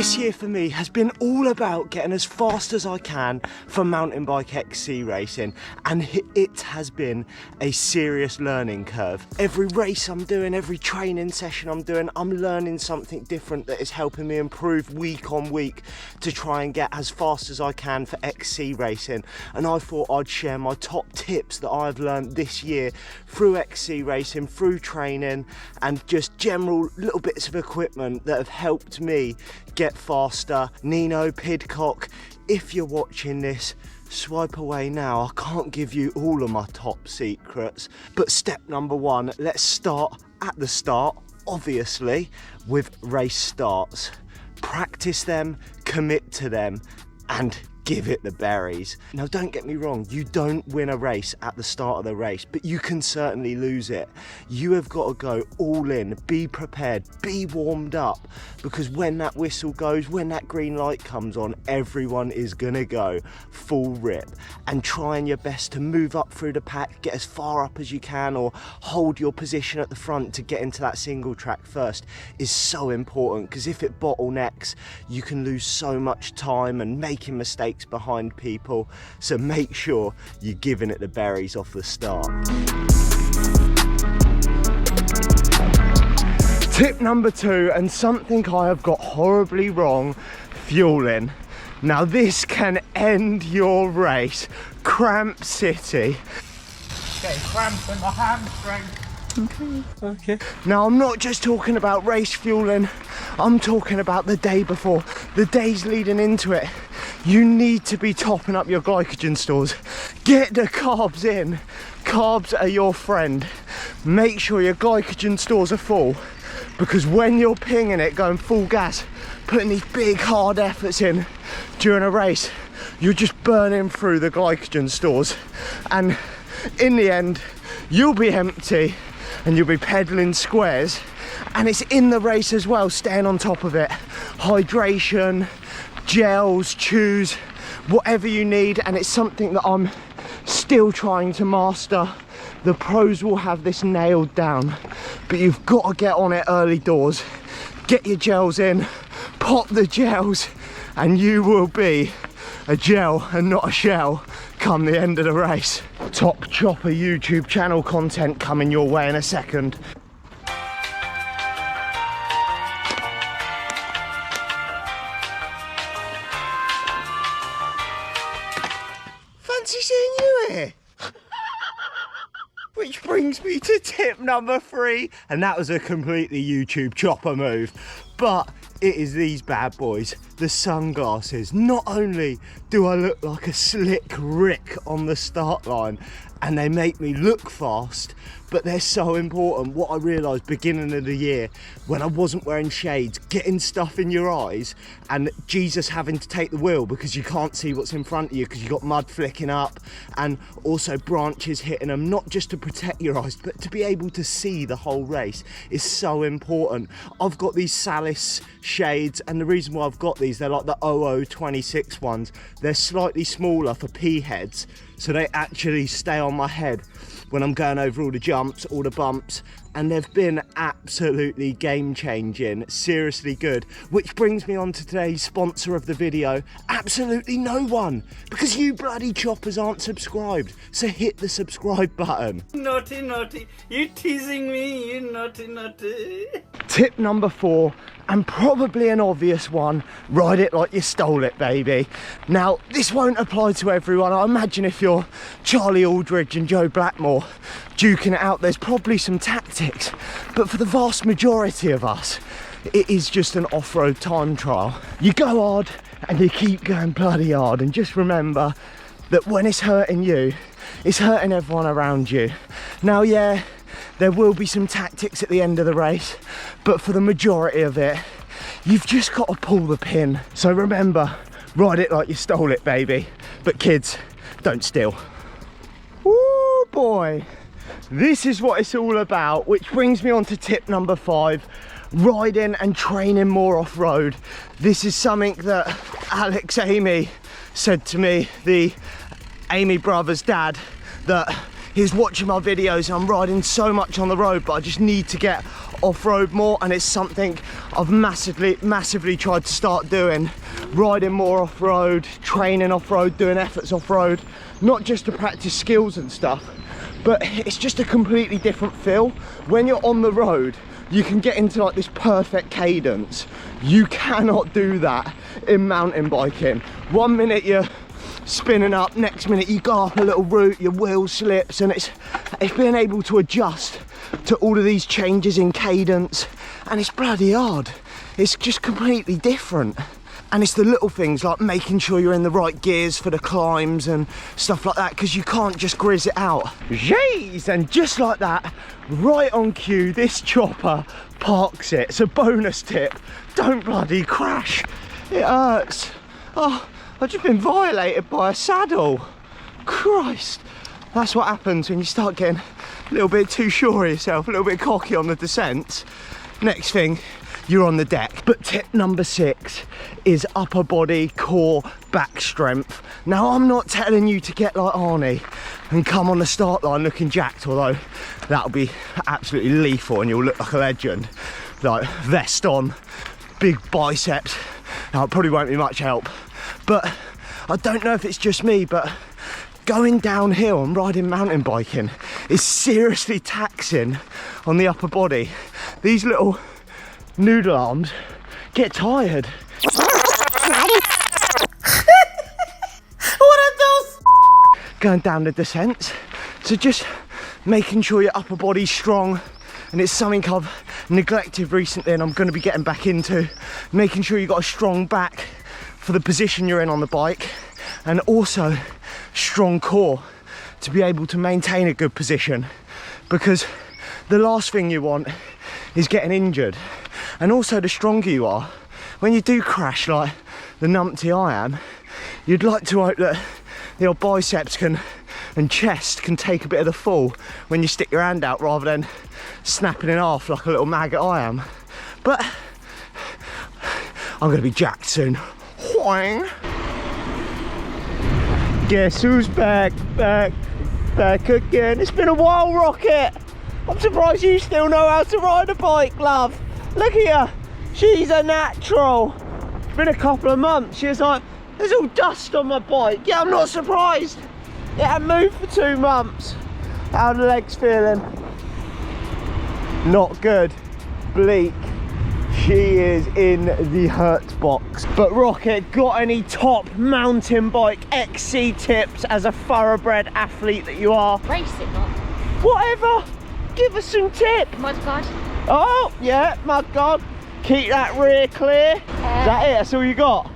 This year for me has been all about getting as fast as I can for mountain bike XC racing, and it has been a serious learning curve. Every race I'm doing, every training session I'm doing, I'm learning something different that is helping me improve week on week to try and get as fast as I can for XC racing. And I thought I'd share my top tips that I've learned this year through XC racing, through training, and just general little bits of equipment that have helped me get faster. Nino, Pidcock, if you're watching this, swipe away now. I can't give you all of my top secrets, but step number one, let's start at the start, obviously, with race starts. Practice them, commit to them, and give it the berries. Now, don't get me wrong, you don't win a race at the start of the race, but you can certainly lose it. You have got to go all in, be prepared, be warmed up, because when that whistle goes, when that green light comes on, everyone is gonna go full rip. And trying your best to move up through the pack, get as far up as you can, or hold your position at the front to get into that single track first is so important, because if it bottlenecks, you can lose so much time and making mistakes behind people. So make sure you're giving it the berries off the start. Tip number two, and something I have got horribly wrong, fueling. Now this can end your race. Cramp city. Getting cramps in my hamstring. Okay. Now I'm not just talking about race fueling, I'm talking about the day before, the days leading into it. You need to be topping up your glycogen stores. Get the carbs in. Carbs are your friend. Make sure your glycogen stores are full, because when you're pinging it, going full gas, putting these big hard efforts in during a race, you're just burning through the glycogen stores, and in the end you'll be empty and you'll be pedaling squares. And it's in the race as well, staying on top of it. Hydration, gels, chews, whatever you need, and it's something that I'm still trying to master. The pros will have this nailed down, but you've got to get on it early doors. Get your gels in, pop the gels, and you will be a gel and not a shell come the end of the race. Top chopper YouTube channel content coming your way in a second. Fancy seeing you here. Which brings me to tip number three, and that was a completely YouTube chopper move, but it is these bad boys, the sunglasses. Not only do I look like a slick Rick on the start line and they make me look fast, but they're so important. What I realised beginning of the year, when I wasn't wearing shades, getting stuff in your eyes and Jesus having to take the wheel because you can't see what's in front of you because you've got mud flicking up and also branches hitting them, not just to protect your eyes, but to be able to see the whole race is so important. I've got these Salis shades, and the reason why I've got these, they're like the 0026 ones. They're slightly smaller for P heads, so they actually stay on my head when I'm going over all the jumps, all the bumps, and they've been absolutely game-changing, seriously good. Which brings me on to today's sponsor of the video, absolutely no one, because you bloody choppers aren't subscribed, so hit the subscribe button. Naughty, naughty, you teasing me, you naughty, naughty. Tip number four, and probably an obvious one, ride it like you stole it, baby. Now, this won't apply to everyone. I imagine if you're Charlie Aldridge and Joe Blackmore duking it out, there's probably some tactics, but for the vast majority of us, it is just an off-road time trial. You go hard and you keep going bloody hard, and just remember that when it's hurting you, it's hurting everyone around you. Now, yeah, there will be some tactics at the end of the race, but for the majority of it, you've just got to pull the pin. So remember, ride it like you stole it, baby. But kids, don't steal. Oh boy, this is what it's all about, which brings me on to tip number five, riding and training more off-road. This is something that Alex Amy said to me, the Amy brothers' dad, that he's watching my videos. I'm riding so much on the road, but I just need to get off-road more, and it's something I've massively tried to start doing. Riding more off-road, training off-road, doing efforts off-road, not just to practice skills and stuff, but it's just a completely different feel. When you're on the road, you can get into like this perfect cadence. You cannot do that in mountain biking. 1 minute you're spinning up, next minute you go up a little route, your wheel slips, and it's being able to adjust to all of these changes in cadence, and it's bloody hard. It's just completely different. And it's the little things like making sure you're in the right gears for the climbs and stuff like that, because you can't just grizz it out. Jeez, and just like that, right on cue, this chopper parks it. So bonus tip, don't bloody crash. It hurts. Oh, I've just been violated by a saddle. Christ. That's what happens when you start getting a little bit too sure of yourself, a little bit cocky on the descents. Next thing, you're on the deck. But tip number 6 is upper body, core, back strength. Now, I'm not telling you to get like Arnie and come on the start line looking jacked, although that'll be absolutely lethal and you'll look like a legend. Like vest on, big biceps. Now, it probably won't be much help, but I don't know if it's just me, but going downhill and riding mountain biking is seriously taxing on the upper body. These little noodle arms get tired. What are those? Going down the descents, so just making sure your upper body's strong, and it's something I've neglected recently and I'm going to be getting back into. Making sure you've got a strong back for the position you're in on the bike, and also strong core to be able to maintain a good position, because the last thing you want is getting injured. And also, the stronger you are, when you do crash like the numpty I am, you'd like to hope that your biceps and chest can take a bit of the fall when you stick your hand out, rather than snapping in half like a little maggot I am. But I'm going to be jacked soon. Whang! Guess who's back again? It's been a while, Rocket. I'm surprised you still know how to ride a bike, love. Look at her, she's a natural. It's been a couple of months. She's like, there's all dust on my bike. Yeah, I'm not surprised. It hadn't moved for 2 months. How are the legs feeling? Not good. Bleak. She is in the hurt box. But Rocket, got any top mountain bike XC tips as a thoroughbred athlete that you are? Race it, not. Whatever. Give us some tips. Mudguard. Oh, yeah, mudguard. Keep that rear clear. Is that it? That's all you got?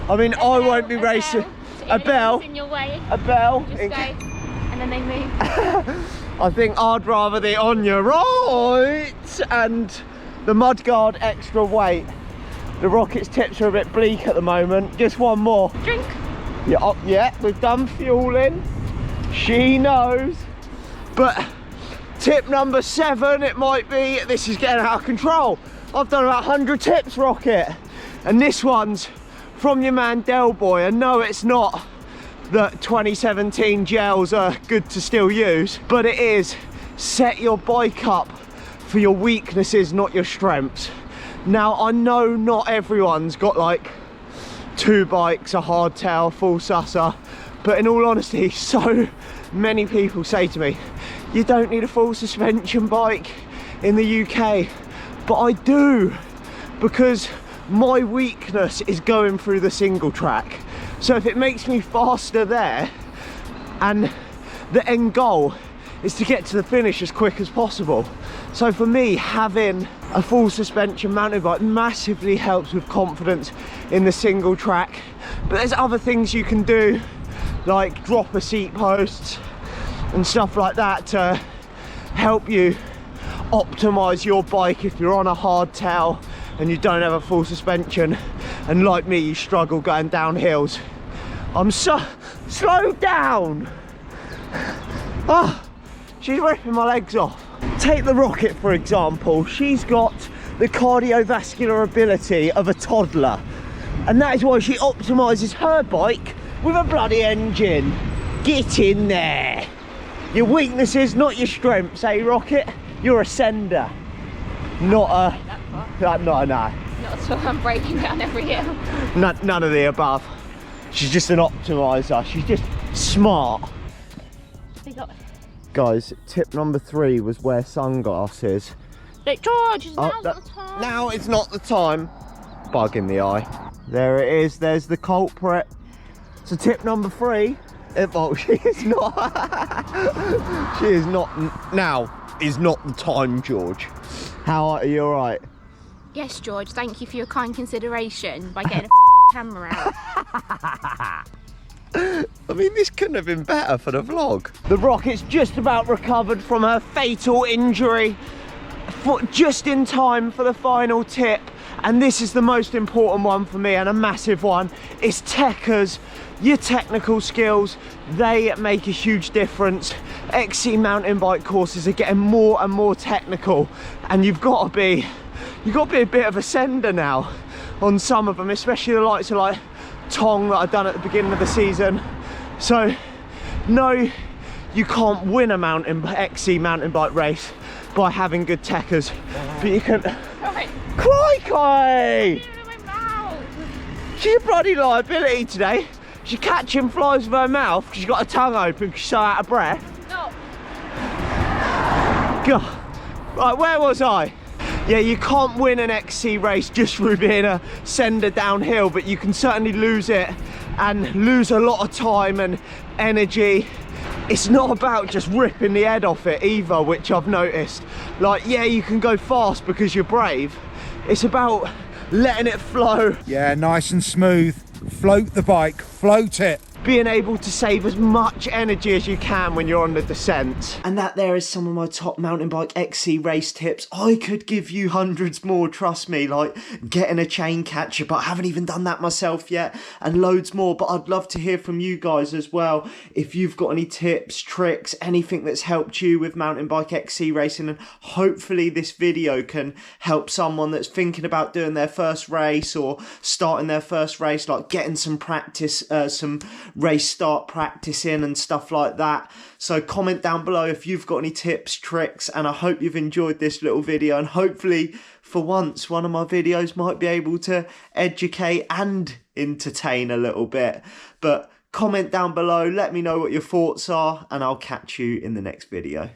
I mean, I won't be racing. A bell. In your way. A bell. Just go, and then they move. I think I'd rather the on your right and the mudguard extra weight. The Rocket's tips are a bit bleak at the moment. Just one more. Drink. Yeah, oh, yeah, we've done fueling. She knows. But tip number 7, it might be, this is getting out of control. I've done about 100 tips, Rocket. And this one's from your man Del Boy. I know it's not that 2017 gels are good to still use, but it is, set your bike up for your weaknesses, not your strengths. Now, I know not everyone's got like 2 bikes, a hardtail, full susser, but in all honesty, so many people say to me, you don't need a full suspension bike in the UK, but I do, because my weakness is going through the single track. So if it makes me faster there, and the end goal is to get to the finish as quick as possible. So for me, having a full suspension mountain bike massively helps with confidence in the single track. But there's other things you can do, like dropper seat posts and stuff like that, to help you optimize your bike if you're on a hardtail and you don't have a full suspension, and like me, you struggle going down hills. I'm so slow down. Oh, she's ripping my legs off. Take the Rocket for example. She's got the cardiovascular ability of a toddler, and that is why she optimizes her bike with a bloody engine. Get in there. Your weaknesses, not your strengths, eh, Rocket? You're a sender, not a... No. Not at all. I'm breaking down every hill. None of the above. She's just an optimizer. She's just smart. Guys, tip number 3 was wear sunglasses. Look, George, now's not the time. Now it's not the time. Bug in the eye. There it is. There's the culprit. So tip number 3. Well, she is not. She is not. Now is not the time, George. How are you? All right? Yes, George, thank you for your kind consideration by getting a camera out. I mean, this couldn't have been better for the vlog. The Rocket's just about recovered from her fatal injury, just in time for the final tip. And this is the most important one for me, and a massive one. It's techers. Your technical skills, they make a huge difference. XC mountain bike courses are getting more and more technical, and you've got to be a bit of a sender now on some of them, especially the likes of like Tong that I've done at the beginning of the season. So no, you can't win a XC mountain bike race by having good techers, but you can... Crikey! She's a bloody liability today. She's catching flies with her mouth. She's got her tongue open because she's so out of breath. No. God. Right, where was I? Yeah, you can't win an XC race just through being a sender downhill, but you can certainly lose it and lose a lot of time and energy. It's not about just ripping the head off it either, which I've noticed. Like, yeah, you can go fast because you're brave. It's about letting it flow. Yeah, nice and smooth. Float the bike, float it. Being able to save as much energy as you can when you're on the descent. And that there is some of my top mountain bike XC race tips. I could give you hundreds more, trust me, like getting a chain catcher, but I haven't even done that myself yet, and loads more. But I'd love to hear from you guys as well. If you've got any tips, tricks, anything that's helped you with mountain bike XC racing, and hopefully this video can help someone that's thinking about doing their first race or starting their first race, like getting some practice, some race start practice in and stuff like that. So comment down below if you've got any tips, tricks, and I hope you've enjoyed this little video, and hopefully for once one of my videos might be able to educate and entertain a little bit. But comment down below, let me know what your thoughts are, and I'll catch you in the next video.